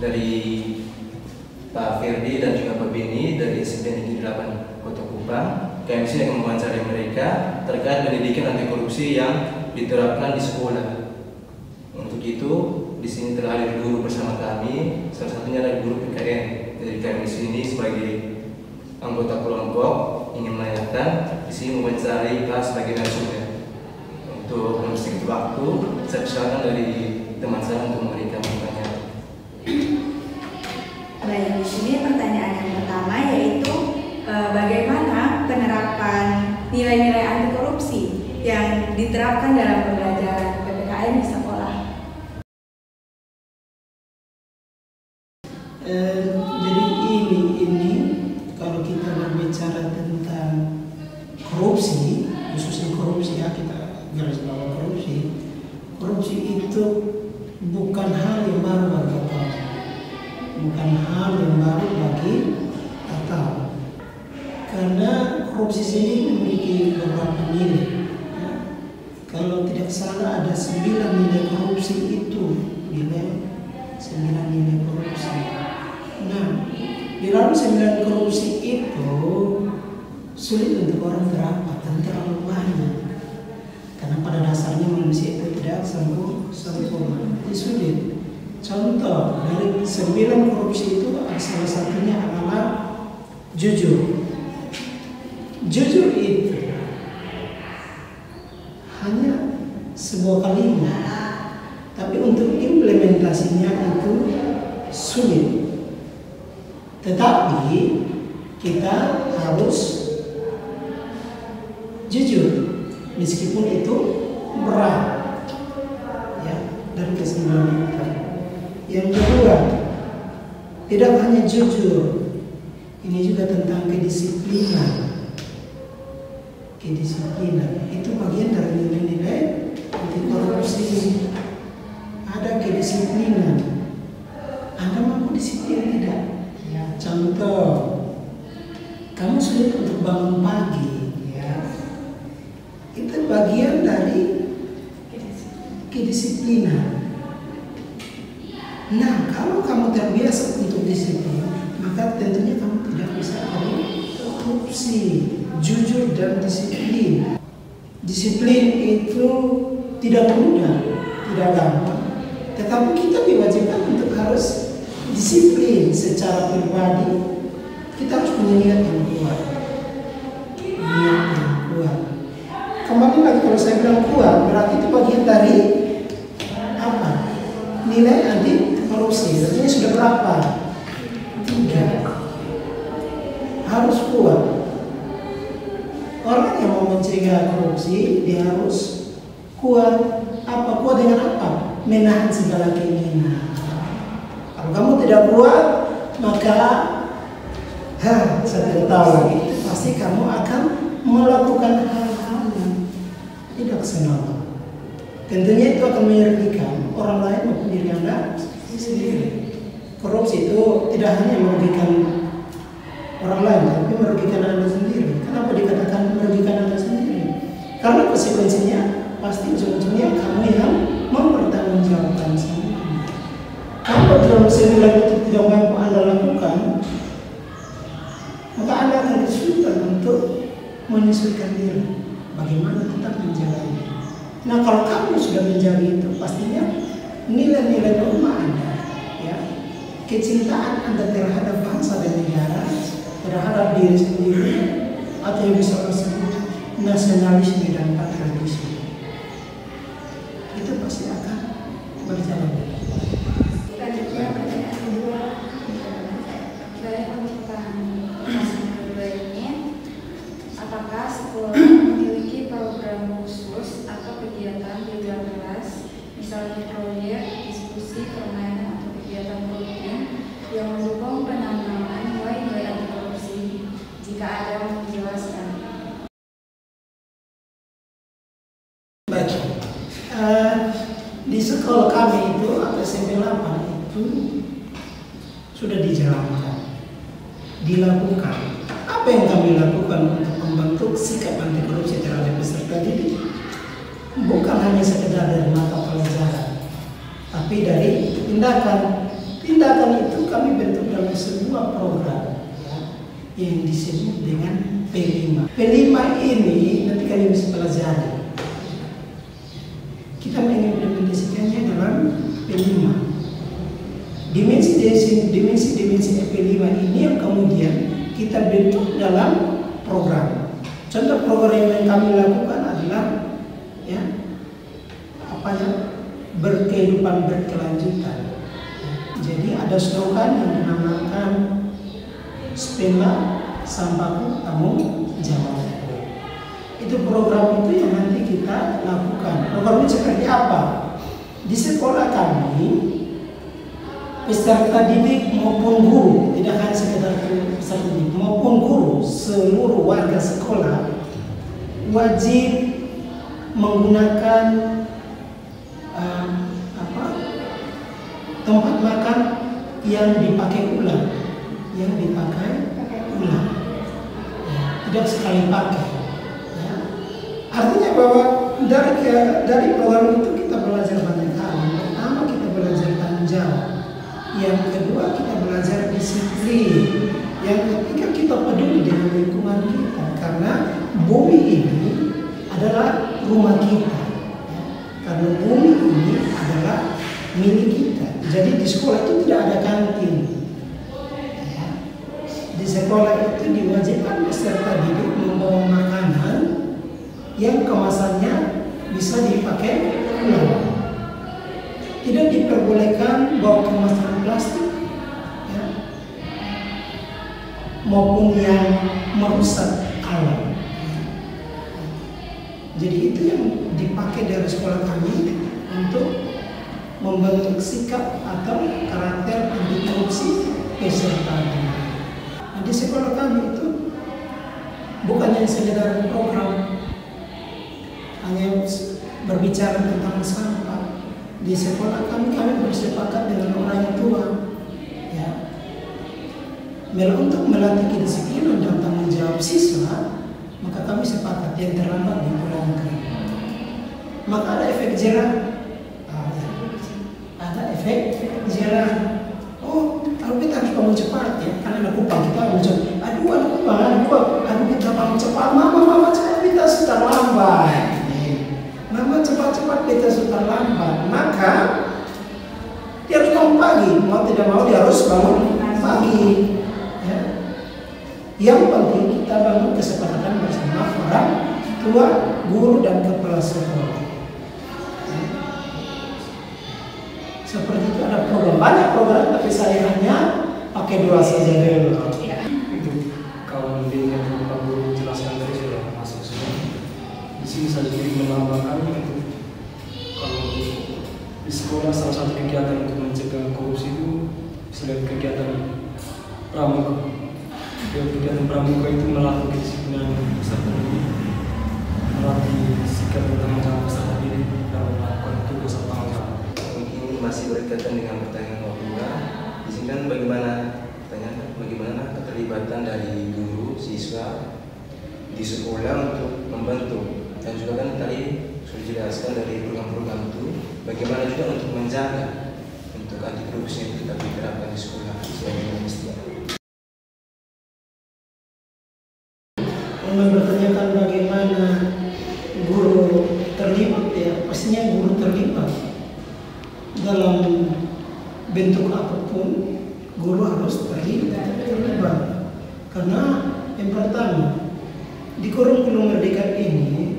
dari Pak Firdi dan juga Pak Beni dari SMP Negeri 8 Kota Kupang. Kami sini akan mewawancarai mereka terkait pendidikan anti korupsi yang diterapkan di sekolah. Untuk itu, di sini telah hadir guru bersama kami. Salah satunya adalah guru PKN. Jadi kami sini sebagai anggota kelompok ingin menanyakan di sini mewawancarai Pak sebagai narasumber. Untuk mempersingkat waktu, saya persilakan dari teman saya untuk memberikan pertanyaan. Baik, di sini pertanyaan yang pertama yaitu bagaimana penerapan nilai-nilai anti korupsi yang diterapkan dalam pembelajaran PPKN di sekolah. Jadi ini kalau kita berbicara tentang korupsi, khususnya korupsi ya, kita garis bawah korupsi itu bukan hal yang baru bagi kita, bukan hal yang baru bagi kita, karena korupsi ini memiliki beberapa nilai ya. Kalau tidak salah ada 9 nilai korupsi itu, 9 nilai korupsi. Nah, di dalam 9 korupsi itu sulit untuk orang berapa dan terlalu banyak. Karena pada dasarnya manusia itu tidak sempurna, jadi sulit. Contoh dari 9 korupsi itu salah satunya adalah jujur. Jujur itu hanya sebuah kalimat, tapi untuk implementasinya itu sulit. Tetapi kita harus jujur, meskipun itu berat ya, dari kesimpulan itu. Yang kedua, tidak hanya jujur, ini juga tentang kedisiplinan. Kedisiplinan itu bagian dari nilai-nilai anti korupsi. Ada kedisiplinan. Anda mampu disiplin tidak? Ya, contoh, kamu sulit untuk bangun pagi. Itu bagian dari kedisiplinan. Nah, kalau kamu terbiasa untuk disiplin, maka tentunya kamu tidak bisa korupsi. Jujur dan disiplin. Disiplin itu tidak mudah, tidak gampang. Tetapi kita diwajibkan untuk harus disiplin secara pribadi. Kita harus punya niat yang kuat. Niat yang kuat. Kembali lagi, kalau saya bilang kuat, berarti itu bagian dari apa? Nilai anti korupsi. Artinya sudah berapa? 3. Harus kuat. Orang yang mau mencegah korupsi, dia harus kuat. Apa? Kuat dengan apa? Menahan segala keinginan. Kalau kamu tidak kuat, maka saya tidak tahu lagi. Pasti kamu akan melakukan hal-hal yang tidak senonoh. Tentunya itu akan merugikan orang lain maupun diri Anda sendiri. Korupsi itu tidak hanya merugikan orang lain, tapi merugikan Anda sendiri. Kenapa dikatakan merugikan Anda sendiri? Karena konsekuensinya pasti ujung-ujungnya kamu yang mempertanggungjawabkan sendiri. Kalau dalam 9 itu tidak mampu Anda lakukan, maka Anda akan kesulitan untuk menyesuaikan diri. Bagaimana tetap menjalani? Nah, kalau kamu sudah menjaga itu, pastinya nilai-nilai norma Anda, ya, kecintaan Anda terhadap bangsa dan negara, terhadap diri sendiri, atau yang bisa disebut nasionalisme dan patriotisme, itu pasti akan berjalan. Selanjutnya pertanyaan kedua, dari pembukaan kedua ini, apakah sekolah memiliki program khusus atau kegiatan di luar kelas, misalnya proyek, diskusi, permainan atau kegiatan rutin yang mendukung penanaman nilai-nilai anti korupsi? Jika ada, menjelaskan. Baik, di sekolah kami itu atau SMP 8 itu sudah dijalankan, dilakukan. Apa yang kami lakukan untuk membentuk sikap anti korupsi terhadap peserta didik? Bukan hanya sekedar dari mata pelajaran, tapi dari tindakan. Tindakan itu kami bentuk dalam sebuah program ya, yang disebut dengan P5. P5 ini nanti kalian bisa pelajari. Kita mengimplementasikannya dalam P5. Dimensi P5 ini yang kemudian kita bentuk dalam program. Contoh program yang kami lakukan adalah ya, berkehidupan berkelanjutan. Jadi ada slogan yang dinamakan Spenda Sampahku Tanggung Jawabku. Itu program itu yang nanti kita lakukan. Program ini seperti apa? Di sekolah kami, peserta didik maupun guru, tidak hanya sekedar peserta didik maupun guru, seluruh warga sekolah wajib menggunakan tempat makan yang dipakai ulang, ya, tidak sekali pakai. Ya. Artinya bahwa dari program itu kita belajar banyak hal. Pertama, kita belajar tanggung jawab. Yang kedua, kita belajar disiplin. Yang ketiga, kita peduli dengan lingkungan kita, karena bumi ini adalah rumah kita. Ya. Karena bumi ini adalah milik kita. Jadi di sekolah itu tidak ada kantin. Ya. Di sekolah itu diwajibkan peserta didik membawa makanan yang kemasannya bisa dipakai ulang. Tidak diperbolehkan bawa kemasan plastik, ya, maupun yang merusak alam. Jadi itu yang dipakai dari sekolah kami untuk membentuk sikap atau karakter anti korupsi peserta didik. Nah, di sekolah kami itu bukan yang sekedar program hanya berbicara tentang sampah. Di sekolah kami bersepakat dengan orang tua, ya, untuk melatih kedisiplinan dan tanggung jawab siswa, maka kami sepakat yang terlambat dipulangkan. Maka ada efek jerah. Oh, kalau kita harus bangun cepat ya, karena anak upah kita bangun cepat. Aduh kita bangun cepat, mama cepat kita sudah lambat. Mama cepat kita sudah lambat. Maka dia harus bangun pagi, mau tidak mau dia harus bangun pagi. Ya. Yang penting kita bangun kesepakatan bersama orang tua, guru dan kepala sekolah. Seperti itu ada program, banyak program, tapi saya hanya pakai 2 saja dulu. Ya. Itu kawan yang Pak Guru jelaskan tadi sudah masuk semua. Di sini saya juga menambahkan itu kalau di sekolah salah satu kegiatan untuk mencegah korupsi itu selain kegiatan pramuka. Kegiatan pramuka itu melatih kedisiplinan peserta didik, melatih sikap bertanggung jawab peserta didik dalam melakukan tugas atau tanggung jawab. Masih berkaitan dengan pertanyaan Wapura. Di sini kan bagaimana keterlibatan dari guru, siswa di sekolah untuk membantu, dan juga kan tadi sudah dijelaskan dari program-program itu bagaimana juga untuk menjaga untuk anti korupsi yang kita terapkan di sekolah sebagai manusia. Mempertanyakan bagaimana guru terlibat, ya pastinya guru terlibat. Dalam bentuk apapun, guru harus terlibat. Karena yang pertama, di kurikulum Merdeka ini,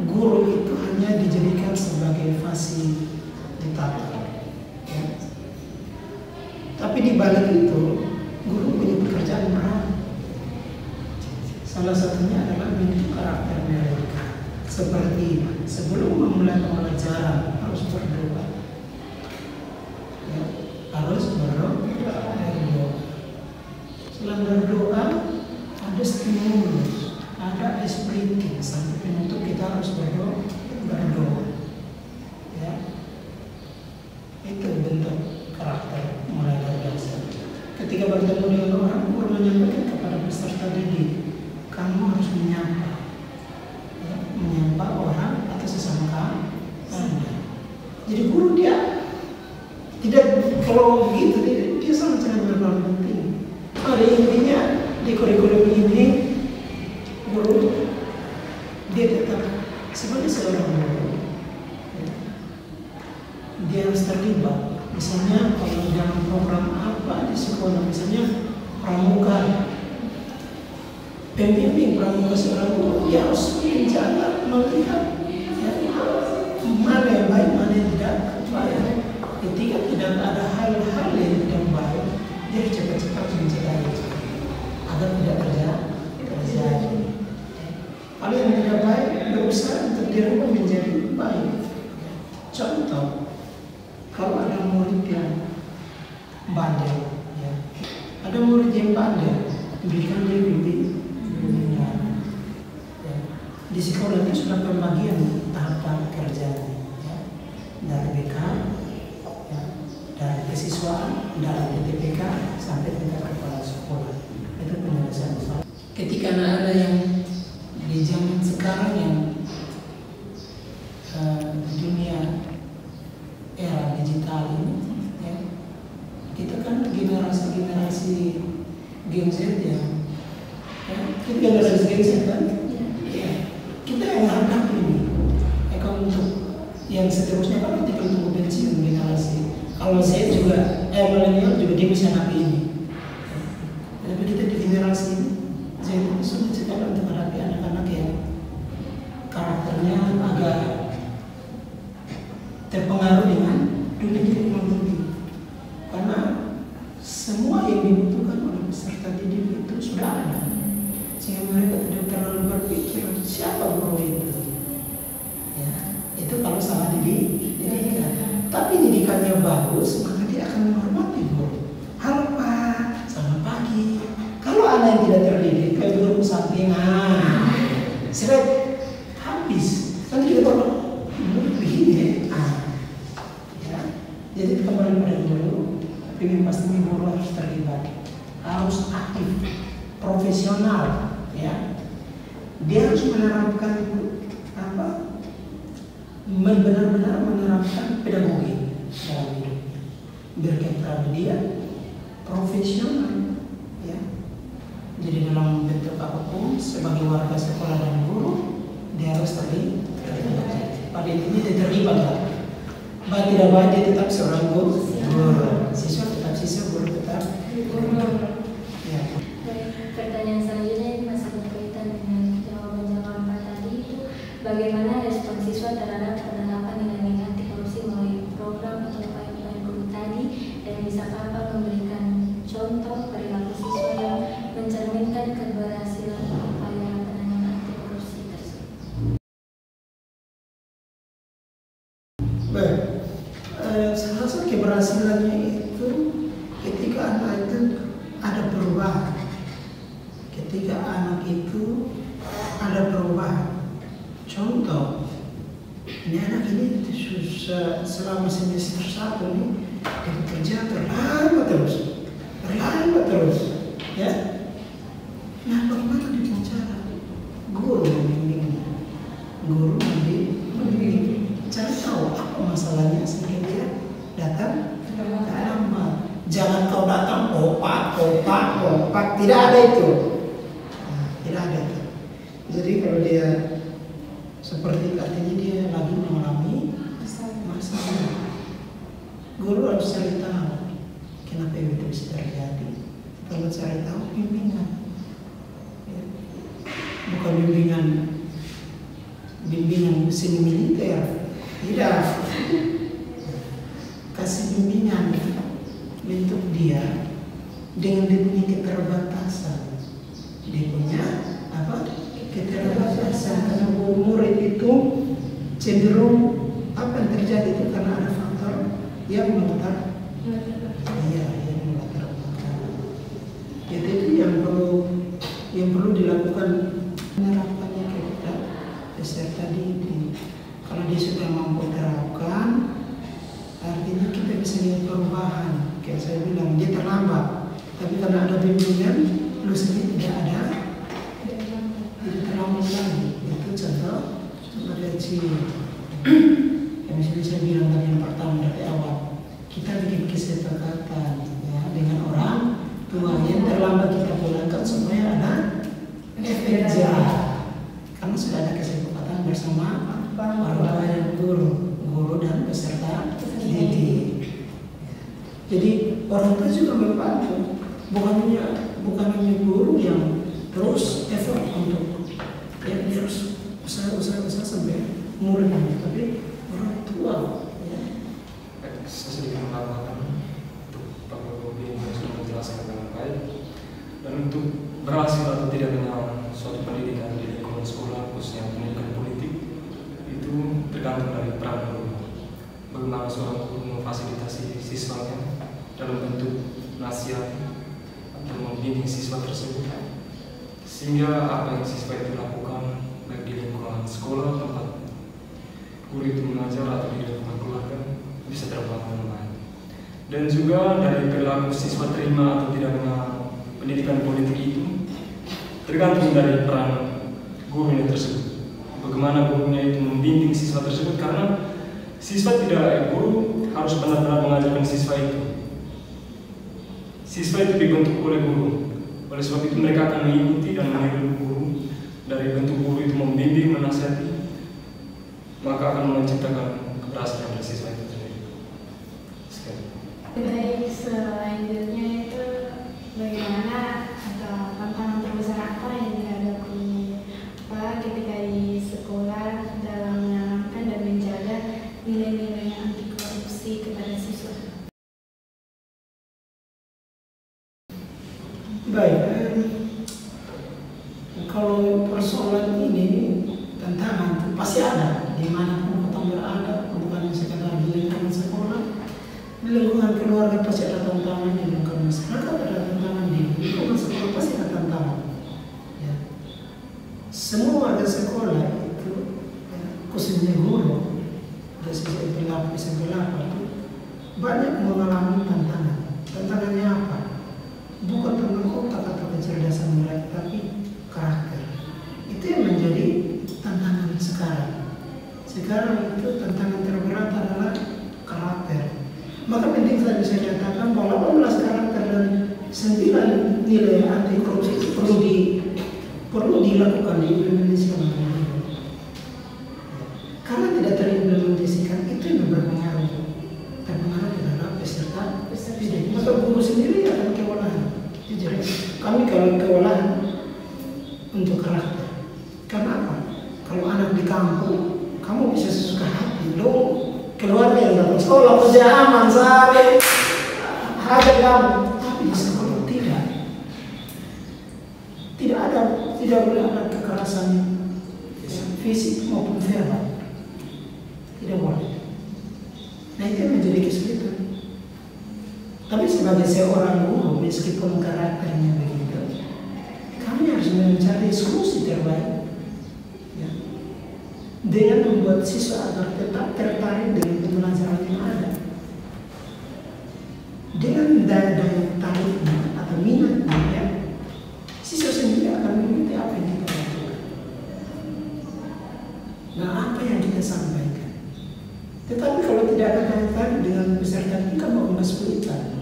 guru itu hanya dijadikan sebagai fasilitator. Ya. Tapi di balik itu, guru punya pekerjaan berat. Salah satunya adalah bentuk karakter mereka. Seperti sebelum memulai pembelajaran harus berdoa, ya, harus berdoa. Setelah berdoa ada stimulus, ada esprit sampai penutup kita harus berdoa. Ya, itu bentuk karakter mulai dari dasar. Ketika bertemu dengan orang, guru menyampaikan kepada peserta didik, kamu harus menyapa orang atau sesama Anda. Jadi guru dia tidak kalau begitu dia sangat berperan penting. Pada intinya di kurikulum ini guru dia tetap sebagai seorang guru, dia harus terlibat. Misalnya kalau dalam program apa di sekolah, misalnya pramuka, pembimbing pramuka seorang guru dia harus menjaga, melihat ya, mana yang baik, mana yang tidak baik. Ketika tidak ada hal-hal yang tidak baik, dia harus cepat-cepat mencegah itu agar tidak terjadi. Kalau yang tidak baik berusaha untuk dirubah menjadi baik. Contoh, kalau ada murid yang bandel, ya, ada murid yang bandel, berikan dia bimbingan. Ya. Di sekolah itu sudah pembagian tahapan kerjanya, ya. Dari BK, ya, dari kesiswaan, dari TPK sampai tingkat kepala sekolah. Itu penyelesaian masalah. Ketika ada yang di zaman sekarang yang dunia era digital ini, ya, kita kan generasi Gen Z ya, kita generasi Gen Z kan, ya, kita yang menghadapi ini. Kalau untuk yang seterusnya kan nanti kalau tunggu pensiun generasi. Kalau Z juga, milenial juga dia bisa hadapi ini. Tapi kita di generasi ini, Z itu sulit sekali untuk menghadapi anak-anak yang karakternya agak terpengaruh dengan dunia teknologi, karena semua yang dibutuhkan oleh peserta didik itu sudah ada, sehingga mereka tidak terlalu berpikir siapa guru itu. Ya, itu kalau salah didikan. Tapi didikannya bagus, maka dia akan menghormati guru. Halo Pak, selamat pagi. Kalau anak yang tidak terdidik, kayak guru sampingan, seret habis. Nanti kita kalau begini, ya. Jadi kembali pada guru, tapi pasti guru harus terlibat, harus aktif, profesional, ya. Dia harus menerapkan apa? Benar-benar menerapkan pedagogi dalam hidupnya. Berkaitan dia profesional, ya. Jadi dalam bentuk apapun sebagai warga sekolah dan guru dia harus terlibat. Pada intinya dia terlibat lah. Baik tidak baik dia tetap seorang guru. Siswa tetap siswa, guru tetap guru. Ya. Pertanyaan selanjutnya ini masih berkaitan dengan jawaban Pak tadi itu, bagaimana respon siswa terhadap penerapan nilai-nilai anti korupsi melalui program atau upaya-upaya guru tadi, dan bisa Bapak memberikan contoh perilaku siswa yang mencerminkan keberhasilan upaya penanganan anti korupsi tersebut? Baik, salah satu keberhasilannya itu ketika anak itu ada perubahan. Ketika anak itu ada perubahan. Contoh, ini anak ini selama semester 1 ini dia bekerja terlambat terus, ya. Nah, bagaimana dia cara? Guru membimbingnya, guru membimbing, cari tahu apa masalahnya sehingga dia datang lambat. Jangan kau datang opak, tidak ada itu. Nah, tidak ada itu. Jadi kalau dia seperti artinya dia lagi mengalami masalah, guru harus cari tahu kenapa itu bisa terjadi. Kalau cari tahu bimbingan, ya. Bukan bimbingan seni militer, tidak. Kasih bimbingan bentuk dia dengan dia punya keterbatasan, dia punya apa? Keterbatasan. Karena murid itu cenderung apa yang terjadi itu karena ada faktor yang melatar belakang. Jadi itu yang perlu dilakukan penerapannya kepada peserta didik. Kalau dia sudah mampu terapkan, artinya kita bisa lihat perubahan. Kayak saya bilang dia terlambat, tapi karena ada bimbingan, lulusnya tidak terlambat lagi. Itu contoh kecil. Yang misalnya saya bilang tadi yang pertama dari awal, kita bikin kesepakatan orang tua juga membantu. Bukan hanya guru yang terus effort untuk dia harus usaha sampai muridnya, tapi orang tua. Ya. Saya sedikit menambahkan untuk Pak Bobi yang sudah menjelaskan dengan baik, dan untuk berhasil atau tidaknya suatu pendidikan di lingkungan sekolah, khususnya pendidikan politik, itu tergantung dari peran guru. Bagaimana seorang guru memfasilitasi siswanya dalam bentuk nasihat atau membimbing siswa tersebut, sehingga apa yang siswa itu lakukan baik di lingkungan sekolah tempat guru itu mengajar atau di lingkungan keluarga bisa terbangun dengan baik. Dan juga dari perilaku siswa terima atau tidaknya pendidikan politik itu tergantung dari peran gurunya tersebut. Bagaimana gurunya itu membimbing siswa tersebut, karena siswa tidak, guru harus benar-benar mengajarkan siswa itu. Siswa itu dibentuk oleh guru. Oleh sebab itu mereka akan mengikuti dan meniru guru. Dari bentuk guru itu membimbing, menasihati, maka akan menciptakan keberhasilan dari siswa itu sendiri. Sekian. Baik, selanjutnya itu bagaimana atau tantangan terbesar apa yang dihadapi Pak ketika di sekolah dalam menanamkan dan menjaga nilai-nilai anti korupsi kepada siswa? Baik, kalau persoalan ini tantangan pasti ada di mana pun kita berada, bukan sekedar di lingkungan sekolah, di lingkungan keluarga pasti ada tantangan, di lingkungan masyarakat ada tantangan, di lingkungan sekolah pasti ada tantangan. Ya. Semua warga sekolah itu, ya, khususnya guru, dari sisi perilaku itu banyak mengalami tantangan. Tantangannya apa? Bukan tentang otak atau kecerdasan mereka, tapi karakter. Itu yang menjadi tantangan sekarang. Sekarang itu tantangan terberat adalah karakter. Maka penting saya bisa nyatakan bahwa 18 karakter dan 9 nilai anti korupsi itu perlu dilakukan di Indonesia. Karena tidak terimplementasikan itu yang berpengaruh terhadap peserta didik. Maka guru sendiri akan kewalahan. Jadi kami kalau kewalahan untuk karakter. Kenapa? Kalau anak di kampung, kamu bisa sesuka hati. Lo keluarga yang datang sekolah kerja aman, sare, harga kamu. Tapi di sekolah tidak boleh ada kekerasan fisik maupun verbal. Tidak boleh. Nah itu menjadi kesulitan. Tapi sebagai seorang guru, meskipun karakternya begitu, kami harus mencari solusi terbaik, ya, dengan membuat siswa agar tetap tertarik dengan pembelajaran yang ada, dengan daya tariknya atau minatnya, ya, siswa sendiri akan mengikuti apa yang kita lakukan. Nah, apa yang kita sampaikan. Tetapi kalau tidak ada kaitan dengan peserta ini kan mau kesulitan.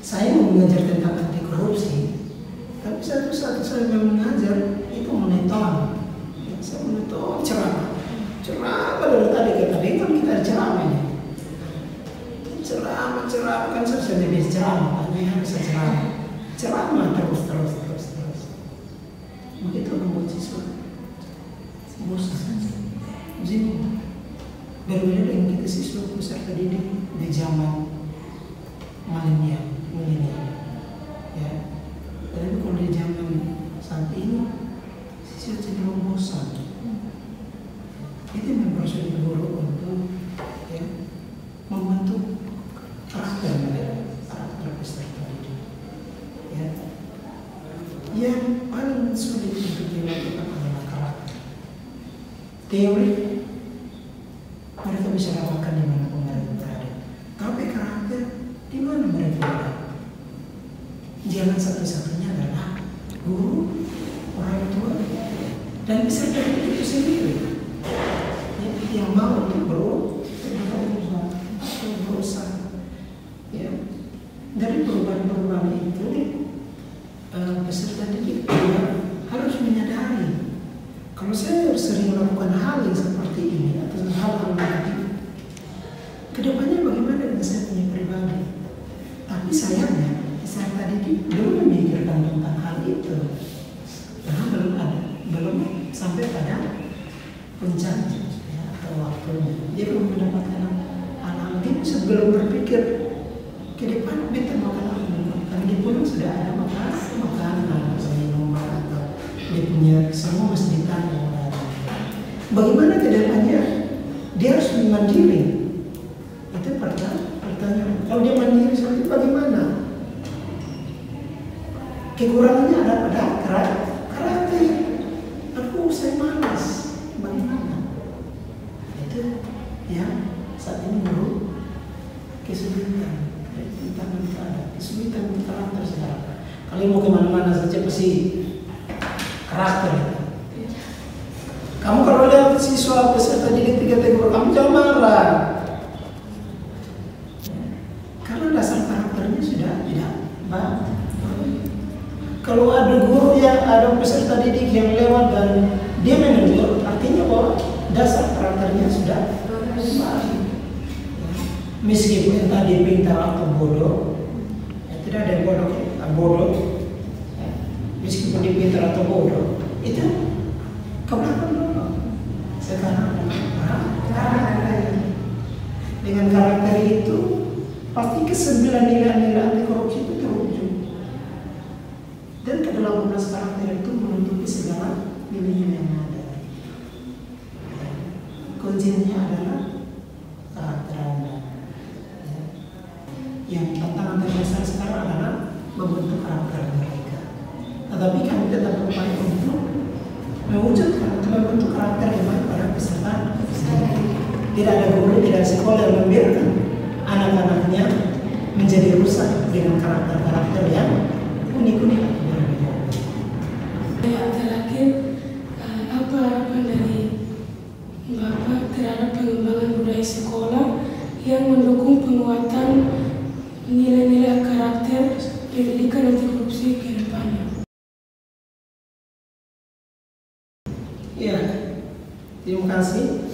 Saya mau mengajar tentang anti korupsi, tapi satu-satu saya mau mengajar itu monoton. Saya monoton ceramah dari tadi ke tadi kan kita ceramah ini. Ceramah kan saya sudah bisa ceramah, tapi harus ceramah terus. Begitu membuat siswa bosan. Jadi berbeda dengan kita siswa peserta didik di zaman milenial, ya. Tapi kalau di zaman saat ini siswa cenderung bosan. Itu mempersulit guru untuk, ya, membentuk karakter peserta didik. Ya. Yang paling sulit untuk dilakukan adalah karakter. Teori mereka bisa lakukan di mana pun mereka berada. Tapi karakter di mana mereka berada? Jalan satu-satunya adalah guru, orang tua, dan peserta didik itu sendiri. Yang mau untuk berusaha. Ya. Dari perubahan-perubahan itu, peserta didik harus menyadari kalau saya sering melakukan hal yang seperti ini atau hal-hal negatif, kedepannya bagaimana dengan saya punya pribadi? Tapi sayangnya peserta didik belum memikirkan tentang hal itu, karena belum sampai pada puncaknya ya, atau waktunya. Dia belum mendapatkan hal-hal, dia sebelum berpikir ke depan beta makan apa, karena dia pun sudah ada makanan atau minuman atau dia punya semua mesti ditanya. Bagaimana ke depannya? Dia harus mandiri. Itu pertanyaan. Kalau dia mandiri seperti itu bagaimana? Kekurangannya ada pada karakter. Saya malas. Bagaimana? Itu ya saat ini guru kesulitan. Kesulitan karakter sekarang. Kalian mau kemana-mana saja pasti karakter. Kamu kalau lihat siswa peserta didik 3 tahun kamu jangan marah. Karena dasar karakternya sudah tidak baik. Kalau ada guru yang ada peserta didik yang lewat dan dia menegur, artinya bahwa dasar karakternya sudah baik. Meskipun entah dia pintar atau bodoh, ya, tidak ada yang bodoh. Meskipun dia pintar atau bodoh, itu keberatan dulu. Sekarang dengan karakter itu pasti ke-9 nilai-nilai anti korupsi itu terwujud. Dan ke-18 karakter itu menutupi segala nilai-nilai yang ada. Kuncinya adalah karakter Anda. Yang tantangan terbesar sekarang adalah membentuk karakter mereka. Tetapi kami tetap berupaya untuk mewujudkan, membentuk karakter yang baik pada peserta. Tidak ada guru, tidak ada sekolah yang membiarkan anak-anaknya menjadi rusak dengan karakter-karakter yang unik-unik. Terakhir, apa harapan dari Bapak terhadap pengembangan budaya sekolah yang mendukung penguatan nilai-nilai karakter pendidikan anti korupsi ke depannya? Ya, terima kasih.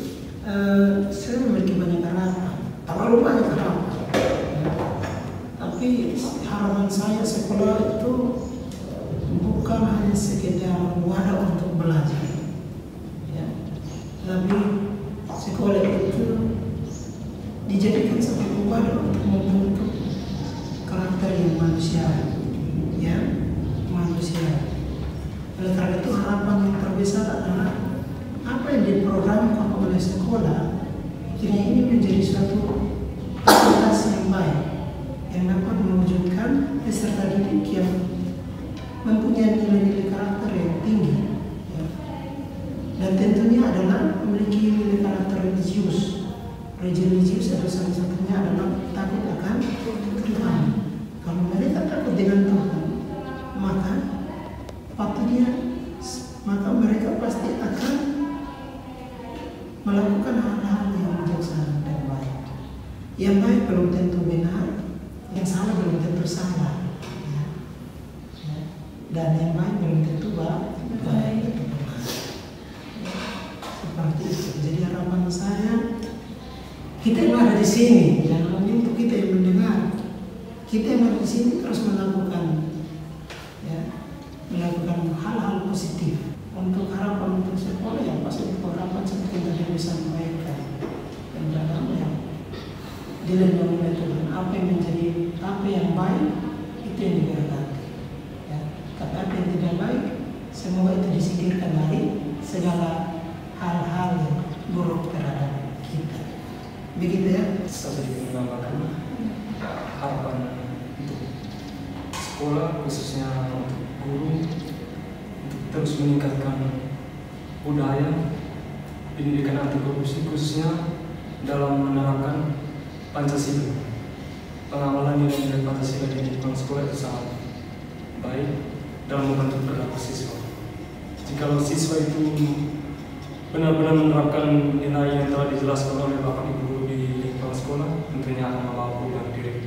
Saya memiliki banyak harapan, terlalu banyak harapan. Tapi harapan saya sekolah itu bukan hanya sekedar wadah untuk belajar, ya. Tapi sekolah itu dijadikan sebagai wadah untuk membentuk karakter yang manusiawi, ya, manusia. Oleh karena itu harapan yang terbesar adalah apa yang diprogramkan oleh sekolah kini ini menjadi suatu fasilitas yang baik yang dapat mewujudkan peserta didik yang mempunyai nilai-nilai karakter yang tinggi, ya. Dan tentunya adalah memiliki nilai karakter religius. Religius adalah salah satunya adalah takut akan Tuhan. Kalau mereka takut dengan Tuhan, maka mereka pasti akan melakukan hal-hal yang bijaksana dan baik. Yang baik belum tentu benar, yang salah belum tentu salah, ya. Dan yang baik belum tentu baik. Seperti itu. Jadi harapan saya, kita yang ada di sini, jangan hanya untuk kita yang mendengar. Kita yang ada di sini terus melakukan hal-hal positif. Untuk harapan untuk sekolah yang pasti harapan seperti yang tadi disampaikan, dan dalam yang dilindungi oleh Tuhan, apa yang baik itu yang diberkati, ya. Tapi apa yang tidak baik, semoga itu disingkirkan dari segala hal-hal yang buruk terhadap kita. Begitu ya. Saya sedikit menambahkan harapan untuk sekolah, khususnya untuk guru, terus meningkatkan budaya pendidikan anti korupsi, khususnya dalam menerapkan Pancasila. Pengamalan nilai-nilai Pancasila di lingkungan sekolah itu sangat baik dalam membentuk perilaku siswa. Jikalau siswa itu benar-benar menerapkan nilai yang telah dijelaskan oleh Bapak Ibu guru di lingkungan sekolah, tentunya akan membawa perubahan diri